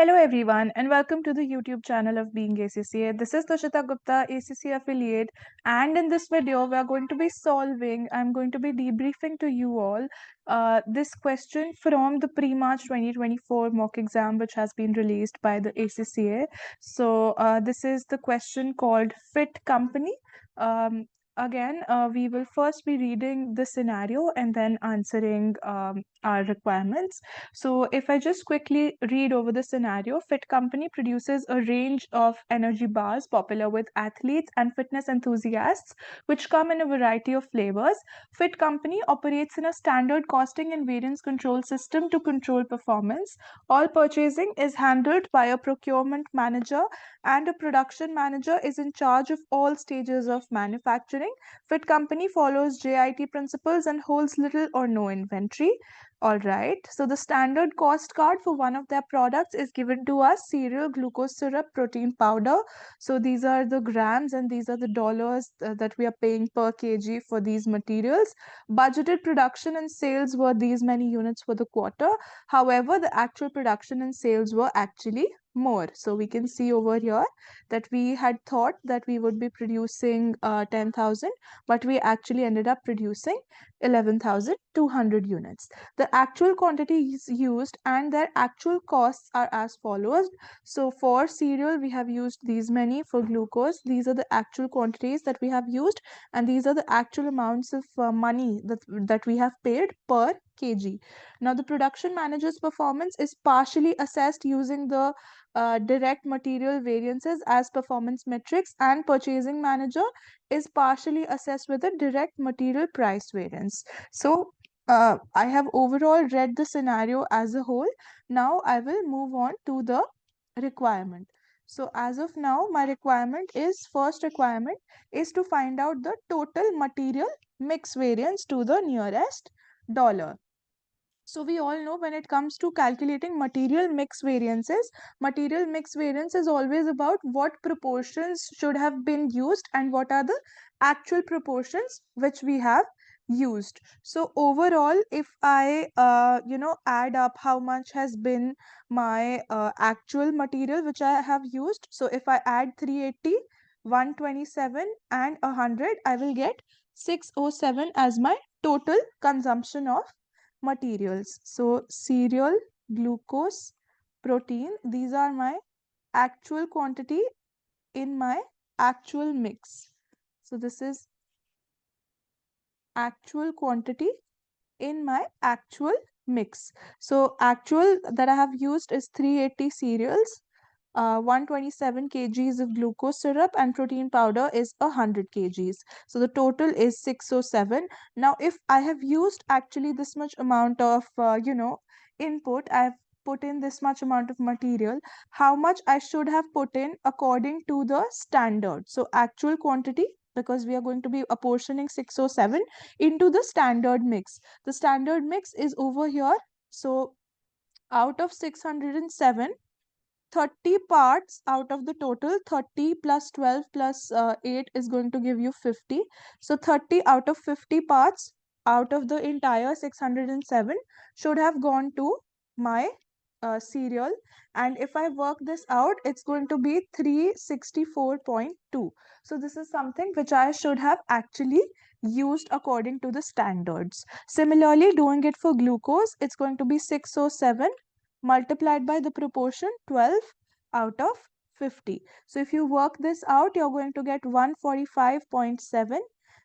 Hello everyone and welcome to the YouTube channel of BeingACCA. This is Tushita Gupta, ACCA affiliate, and in this video I'm going to be debriefing to you all this question from the pre-March 2024 mock exam which has been released by the ACCA. So this is the question called Fit Company. Again, we will first be reading the scenario and then answering our requirements. So if I just quickly read over the scenario, Fit Company produces a range of energy bars popular with athletes and fitness enthusiasts, which come in a variety of flavors. Fit Company operates in a standard costing and variance control system to control performance. All purchasing is handled by a procurement manager, and a production manager is in charge of all stages of manufacturing. Fit Company follows JIT principles and holds little or no inventory. All right, so the standard cost card for one of their products is given to us: cereal, glucose syrup, protein powder. So these are the grams and these are the dollars that we are paying per kg for these materials. Budgeted production and sales were these many units for the quarter. However, the actual production and sales were actually more. So we can see over here that we had thought that we would be producing 10,000, but we actually ended up producing 11,200 units. The actual quantities used and their actual costs are as follows. So for cereal, we have used these many. For glucose, these are the actual quantities that we have used, and these are the actual amounts of money that we have paid per kg. Now, the production manager's performance is partially assessed using the direct material variances as performance metrics, and purchasing manager is partially assessed with a direct material price variance. So I have overall read the scenario as a whole. Now I will move on to the requirement. So as of now, my first requirement is to find out the total material mix variance to the nearest dollar. So we all know when it comes to calculating material mix variance is always about what proportions should have been used and what are the actual proportions which we have used. So overall, if I add up how much has been my actual material which I have used, so if I add 380, 127 and 100, I will get 607 as my total consumption of materials. So cereal, glucose, protein, these are my actual quantity in my actual mix. So this is actual quantity in my actual mix. So actual that I have used is 380 cereals, 127 kgs of glucose syrup, and protein powder is 100 kgs. So the total is 607. Now, if I have used actually this much amount of, input, I have put in this much amount of material, how much I should have put in according to the standard. So actual quantity, because we are going to be apportioning 607 into the standard mix. The standard mix is over here. So out of 607, 30 parts out of the total, 30 plus 12 plus 8 is going to give you 50. So 30 out of 50 parts out of the entire 607 should have gone to my cereal. And if I work this out, it's going to be 364.2. So this is something which I should have actually used according to the standards. Similarly, doing it for glucose, it's going to be 607 multiplied by the proportion 12 out of 50. So if you work this out, you're going to get 145.7.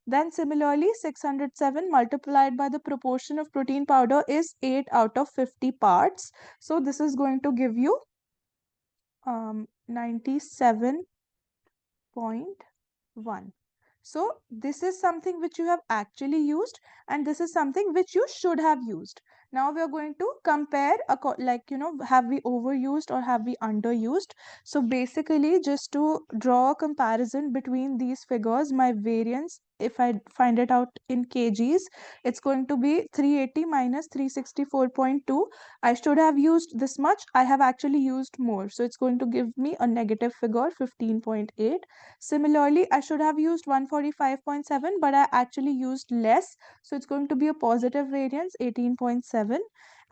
Then similarly, 607 multiplied by the proportion of protein powder is 8 out of 50 parts. So this is going to give you 97.1. So this is something which you have actually used, and this is something which you should have used. Now we are going to compare, have we overused or have we underused? So basically, just to draw a comparison between these figures, my variance, if I find it out in kgs, it's going to be 380 minus 364.2. I should have used this much. I have actually used more. So it's going to give me a negative figure, 15.8. Similarly, I should have used 145.7, but I actually used less. So it's going to be a positive variance, 18.7.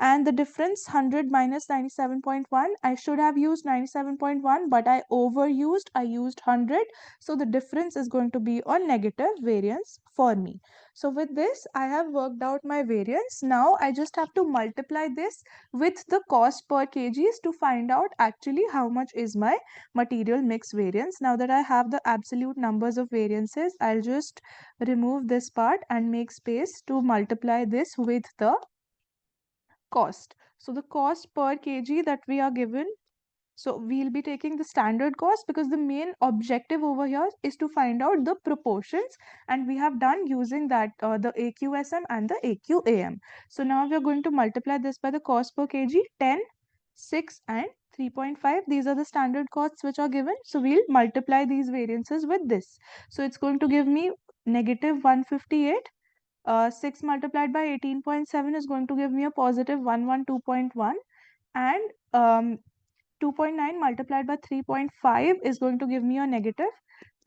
and the difference 100 minus 97.1, I should have used 97.1, but I used 100. So the difference is going to be a negative variance for me. So with this, I have worked out my variance. Now I just have to multiply this with the cost per kgs to find out actually how much is my material mix variance. Now that I have the absolute numbers of variances, I'll just remove this part and make space to multiply this with the cost. So the cost per kg that we are given, so we'll be taking the standard cost because the main objective over here is to find out the proportions, and we have done using that the AQSM and the AQAM. So now we are going to multiply this by the cost per kg, 10, 6 and 3.5. These are the standard costs which are given. So we'll multiply these variances with this. So it's going to give me negative 158. 6 multiplied by 18.7 is going to give me a positive 112.1, and 2.9 multiplied by 3.5 is going to give me a negative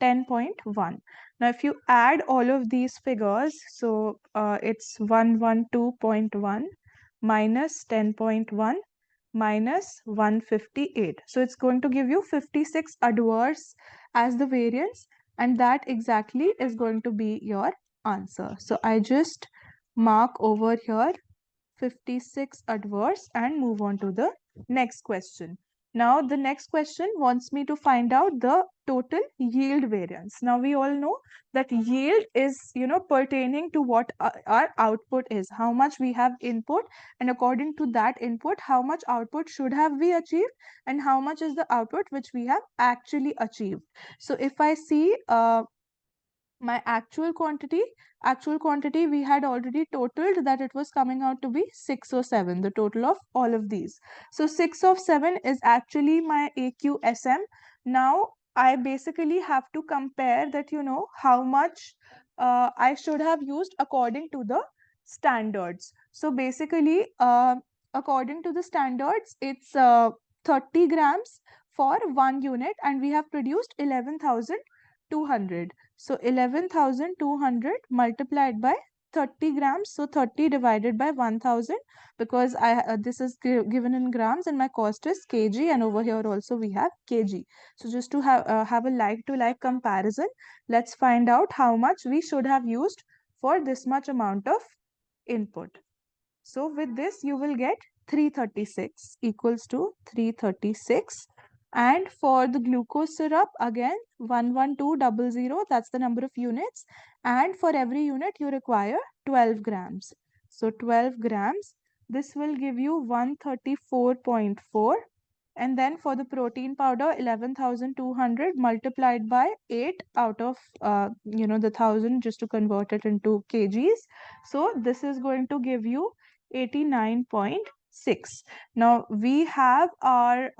10.1. Now if you add all of these figures, so it's 112.1 minus 10.1 minus 158. So it's going to give you 56 adverse as the variance, and that exactly is going to be your answer. So I just mark over here 56 adverse and move on to the next question. Now the next question wants me to find out the total yield variance. Now we all know that yield is, pertaining to what our output is, how much we have input, and according to that input, how much output should have we achieved, and how much is the output which we have actually achieved. So if I see my actual quantity we had already totaled that it was coming out to be 6 or 7, the total of all of these. So 6 of 7 is actually my AQSM. Now I basically have to compare that, how much I should have used according to the standards. So basically, according to the standards, it's 30 grams for 1 unit, and we have produced 11,200. So 11,200 multiplied by 30 grams. So 30 divided by 1000, because this is given in grams and my cost is kg, and over here also we have kg. So just to have a like to like comparison, let's find out how much we should have used for this much amount of input. So with this you will get 336 equals to 336. And for the glucose syrup, again 11200, that's the number of units, and for every unit you require 12 grams. So 12 grams, this will give you 134.4. And then for the protein powder, 11,200 multiplied by 8 out of the 1000, just to convert it into kgs. So this is going to give you 89.6. Now we have our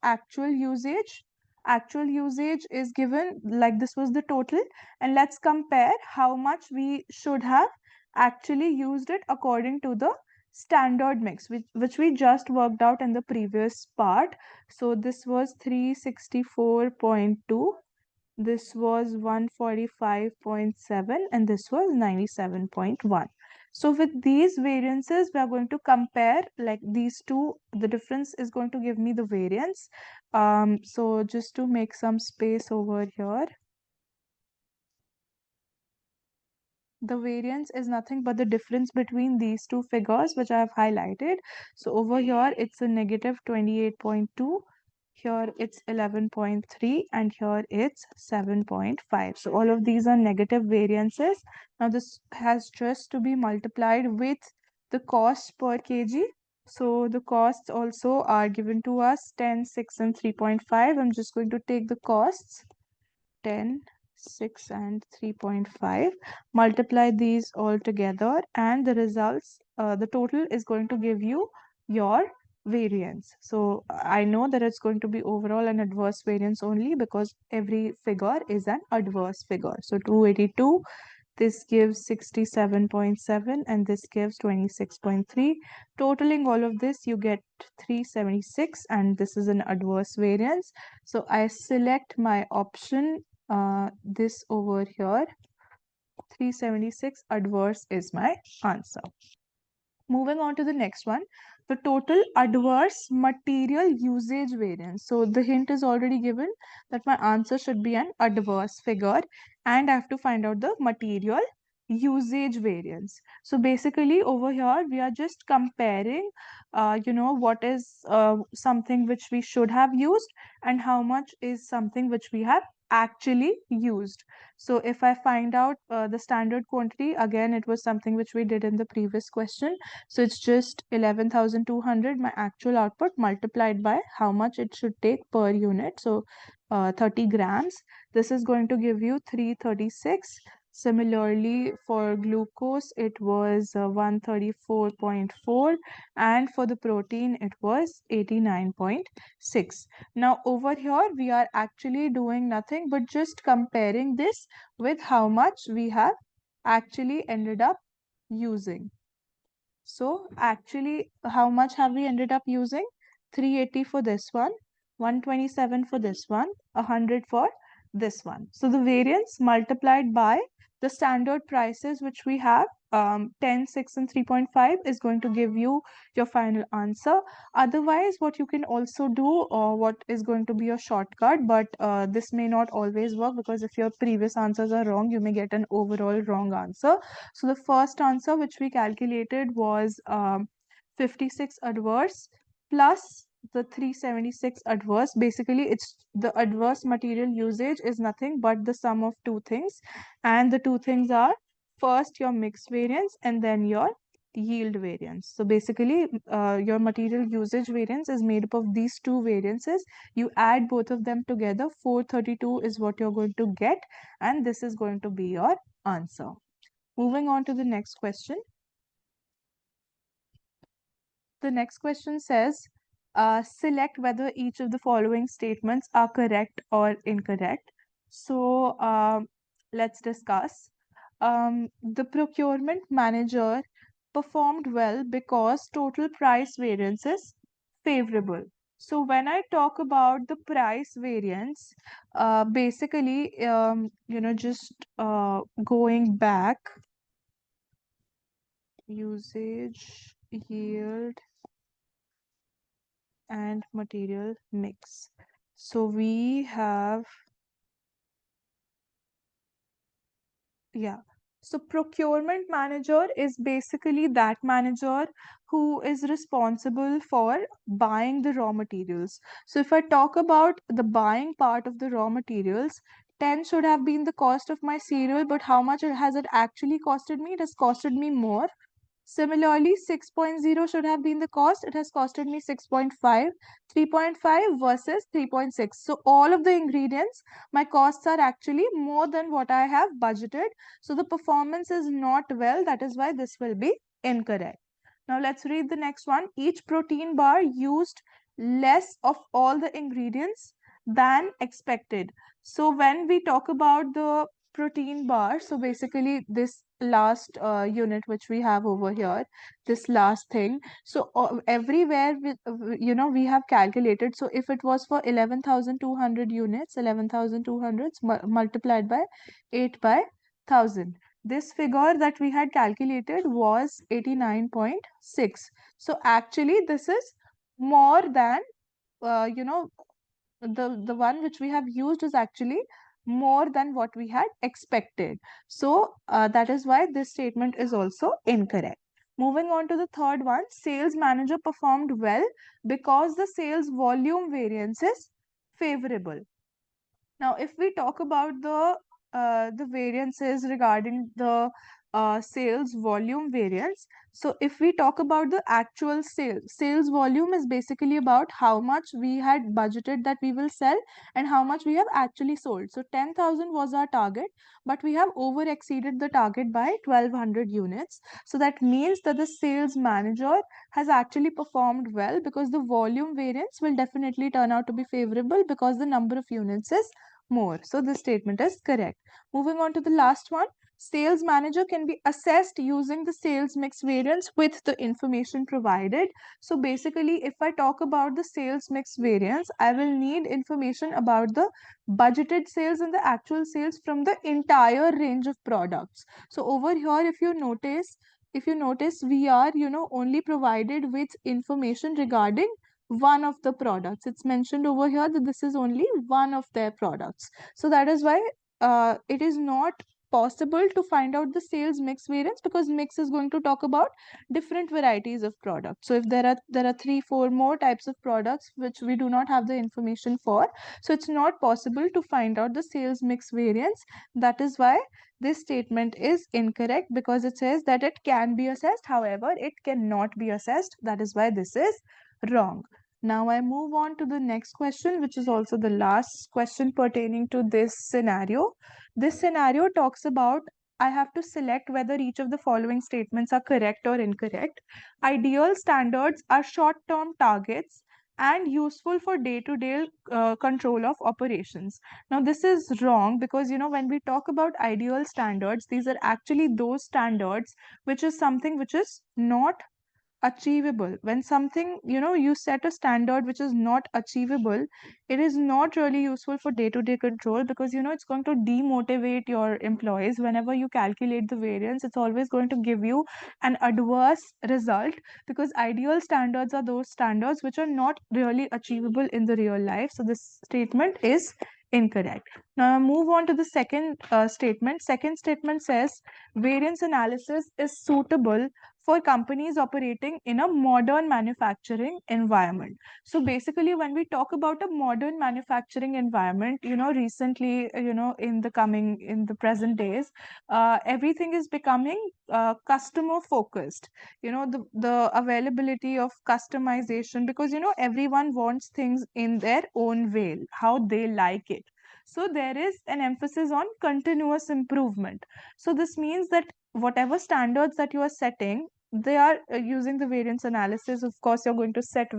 actual usage. Actual usage is given like this was the total, and let's compare how much we should have actually used it according to the standard mix, which we just worked out in the previous part. So this was 364.2, this was 145.7, and this was 97.1. So with these variances, we are going to compare like these two. The difference is going to give me the variance. So just to make some space over here, the variance is nothing but the difference between these two figures which I have highlighted. So over here it's a negative 28.2, here it's 11.3, and here it's 7.5. So all of these are negative variances. Now this has just to be multiplied with the cost per kg. So the costs also are given to us 10, 6 and 3.5. I'm just going to take the costs 10, 6 and 3.5, multiply these all together, and the results, the total is going to give you your variance. So I know that it's going to be overall an adverse variance only because every figure is an adverse figure. So 282, this gives 67.7, and this gives 26.3. Totaling all of this, you get 376, and this is an adverse variance. So I select my option, this over here, 376 adverse is my answer. Moving on to the next one, the total adverse material usage variance. So the hint is already given that my answer should be an adverse figure, and I have to find out the material usage variance. So basically over here we are just comparing, what is something which we should have used and how much is something which we have actually used. So if I find out the standard quantity, again, it was something which we did in the previous question. So it's just 11,200, my actual output, multiplied by how much it should take per unit. So 30 grams. This is going to give you 336. Similarly, for glucose, it was 134.4, and for the protein, it was 89.6. Now, over here, we are actually doing nothing but just comparing this with how much we have actually ended up using. So actually, how much have we ended up using? 380 for this one, 127 for this one, 100 for this one. So the variance multiplied by the standard prices which we have, 10, 6 and 3.5 is going to give you your final answer. Otherwise, what you can also do, or what is going to be your shortcut, but this may not always work, because if your previous answers are wrong, you may get an overall wrong answer. So the first answer which we calculated was 56 adverse plus the 376 adverse. Basically, it's the adverse material usage is nothing but the sum of two things, and the two things are first your mix variance and then your yield variance. So basically, your material usage variance is made up of these two variances. You add both of them together, 432 is what you're going to get, and this is going to be your answer. Moving on to the next question. The next question says, select whether each of the following statements are correct or incorrect. So let's discuss. The procurement manager performed well because total price variance is favorable. So when I talk about the price variance, basically, just going back, usage, yield, and material mix. So we have, so procurement manager is basically that manager who is responsible for buying the raw materials. So if I talk about the buying part of the raw materials, 10 should have been the cost of my cereal, but how much has it actually costed me? It has costed me more. Similarly, 6.0 should have been the cost. It has costed me 6.5. 3.5 versus 3.6. So all of the ingredients, my costs are actually more than what I have budgeted. So the performance is not well. That is why this will be incorrect. Now let's read the next one. Each protein bar used less of all the ingredients than expected. So when we talk about the protein bar, so basically this last unit which we have over here, this last thing, so everywhere we have calculated. So if it was for 11,200 units, 11,200 multiplied by 8 by 1000, this figure that we had calculated was 89.6. So actually this is more than, the one which we have used is actually more than what we had expected. So that is why this statement is also incorrect. Moving on to the third one, sales manager performed well because the sales volume variance is favorable. Now, if we talk about the variances regarding the sales volume variance, so if we talk about the actual sales volume is basically about how much we had budgeted that we will sell and how much we have actually sold. So 10,000 was our target, but we have over exceeded the target by 1,200 units. So that means that the sales manager has actually performed well, because the volume variance will definitely turn out to be favorable because the number of units is more. So this statement is correct. Moving on to the last one. Sales manager can be assessed using the sales mix variance with the information provided. So basically, if I talk about the sales mix variance, I will need information about the budgeted sales and the actual sales from the entire range of products. So over here, if you notice, if you notice, we are, only provided with information regarding one of the products. It's mentioned over here that this is only one of their products. So that is why it is not possible to find out the sales mix variance, because mix is going to talk about different varieties of products. So if there are 3 4 more types of products which we do not have the information for, so it's not possible to find out the sales mix variance. That is why this statement is incorrect, because it says that it can be assessed, however it cannot be assessed. That is why this is wrong. Now I move on to the next question, which is also the last question pertaining to this scenario. This scenario talks about, I have to select whether each of the following statements are correct or incorrect. Ideal standards are short-term targets and useful for day-to-day control of operations. Now, this is wrong, because when we talk about ideal standards, these are actually those standards which is something which is not achievable. When something, you set a standard which is not achievable, it is not really useful for day to day control, because it's going to demotivate your employees. Whenever you calculate the variance, it's always going to give you an adverse result, because ideal standards are those standards which are not really achievable in the real life. So this statement is incorrect. Now I move on to the second statement. Second statement says variance analysis is suitable for companies operating in a modern manufacturing environment. So basically, when we talk about a modern manufacturing environment, recently, in the present days, everything is becoming customer focused. The availability of customization, because everyone wants things in their own way, how they like it. So there is an emphasis on continuous improvement. So this means that whatever standards that you are setting, they are using the variance analysis. Of course, you're going to set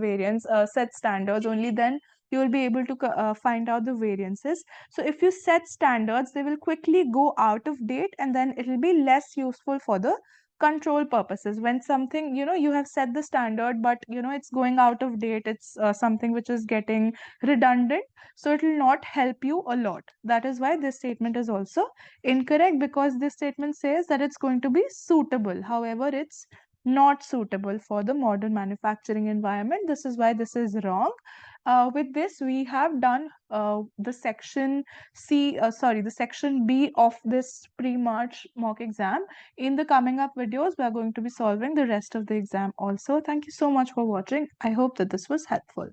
standards, only then you will be able to find out the variances. So if you set standards, they will quickly go out of date, and then it will be less useful for the control purposes. When something, you have set the standard, but it's going out of date, it's something which is getting redundant, so it will not help you a lot. That is why this statement is also incorrect, because this statement says that it's going to be suitable, however it's not suitable for the modern manufacturing environment. This is why this is wrong. With this, we have done the section the section B of this pre-March mock exam. In the coming up videos, we are going to be solving the rest of the exam also. Thank you so much for watching. I hope that this was helpful.